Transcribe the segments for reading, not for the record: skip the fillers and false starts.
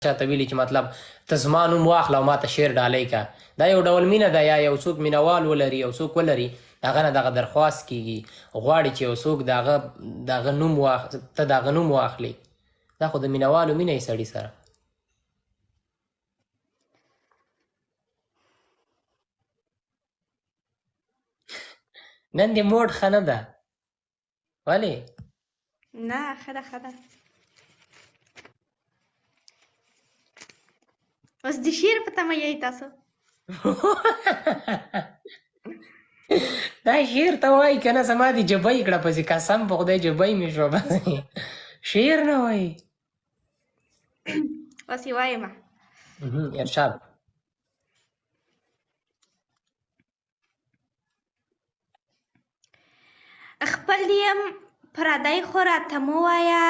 چاته ویلي چې مطلب ته زما نوم واخله او ما ته شعر ډالۍ که. دا یو ډول مینه ده، یا یو څوک مینوال ولري یو څوک ولري هغه نه دغه درخواست کیږي، غواړي چې یو څوک دغه نوم ته دغه نوم واخلي. دا خو د مینوالو مینه یې سړي سره. نن دې موډ ښه نه ده، ولې؟ نه ښه ده ښه ده. اوس د شعر په تمه یئ تاسو؟ دا شعر ته وایي که نه زما دې جبۍ کړه پسې، قسم په خدای جبۍ مې شوه بسې شعر نه وایي. اوس یې وایمه. ارشاد. خپل یم پردی خو راته مه وایه،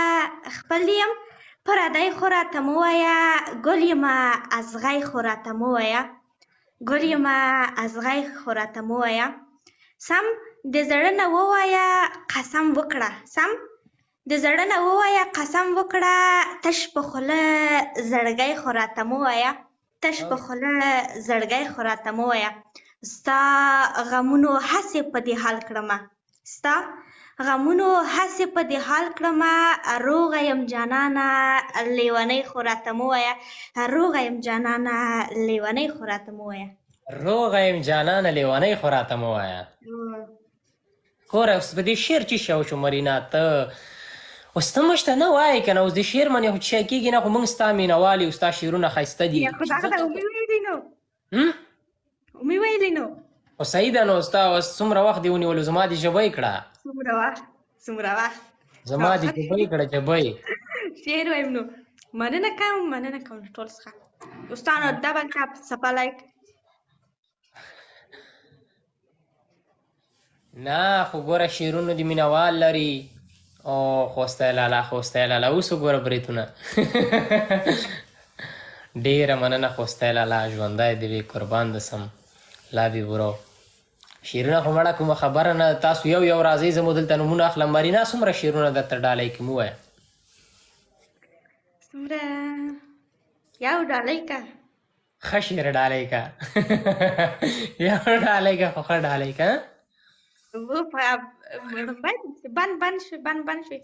خپل یم پردی خو راته مه وایه، ګل یمه اغزی خو راته مه وایه، ګل یمه اغزی خو راته مه وایه. سم د زړه نه ووایه قسم وکړه، سم د زړه نه ووایه قسم وکړه، تش په خوله زړګی خو راته مه وایه، تش په خوله زړګی خو راته مه وایه. ستا غمونو هسې په دې حال کړمه، ستا غمونو هسې په دې حال کړمه، روغه یم جانانه لیونۍ خو راته مه وایه، روغه یم جانانه لیونۍ خو راته مه وایه. روغه یم جانانه لیونۍ خو راته مه وایه. ګوره اوس په دې شعر چې شی وشو مرینا، ته اوس ته موږ ته نه وایې که نه، اوس د شعر منې خو چې شی کېږي نه، خو موږ ستا مینهوال یو، ستا شعرونه ښایسته دي. خو دغه ده ومې ویلي نو، ومې ویلي نو. خو صحیح ده نو، ستا اوس څومره وخت دې ونیولو، زما دې ژبۍ کړه، څومره وخت څومره وخت زما دې ژبۍ کړه ژبۍ. شعر وایم نو. مننه کوم مننه کوم ټول څخه. دوستانو ډبل ټاپ سپا لایک. نه خو ګوره شعرونو دې مینهوال لري. او خوستی لالا خوستی لالا، اوس وګوره بریتونه. ډېره مننه خوستی لالا، ژوندی دې وي، قربان دې سم لابي برو. شعرونه خو مړه کومه خبره نه، تاسو یو یو راځئ زه مو دلته نومونه اخلم. مرینا څومره شعرونه درته ډالۍ کړي ووایه. څومره؟ یو ډالۍ که ښه شعر ډالۍ که. یو ډالۍ که خو ښه ډالۍ که. بند شوي بند شوي.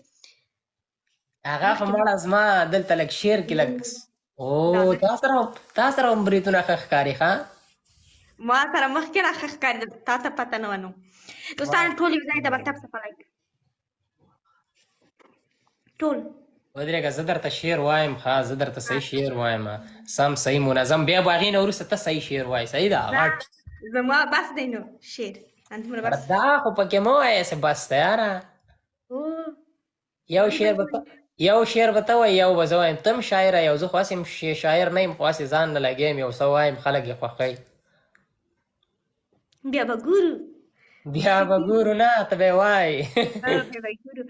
هغه خو مړه زما دلته لږ شعر کې لږ او تا سره هم بریتونه ښه ښکاري ښه. ما سره مخکې را ښه ښکارېده، تا ته پته نه وه نو. دوستان ټول یو ځای ډبل ټاپ سپا لایک ټول. ودرېږه زه درته شعر وایم، ښه زه درته صحیح شعر وایم، سم صحیح منظم، بیا به هغې نه وروسته ته صحیح شعر وایې. صحیح ده غټ زما بس دی نو شعر همدومره بس. دا خو پکې مه وایې چې بس ده یاره. یو شعر به ته وایي یو به زه وایم. ته هم شاعره یو، زه خو هسې شاعر نه یم، خو هسې ځان نه لګیم یو څه وایم، خلک یې خوښوي. بیا به ګورو بیا به ګورو نه ته به یې وایې. بیا به ګورو.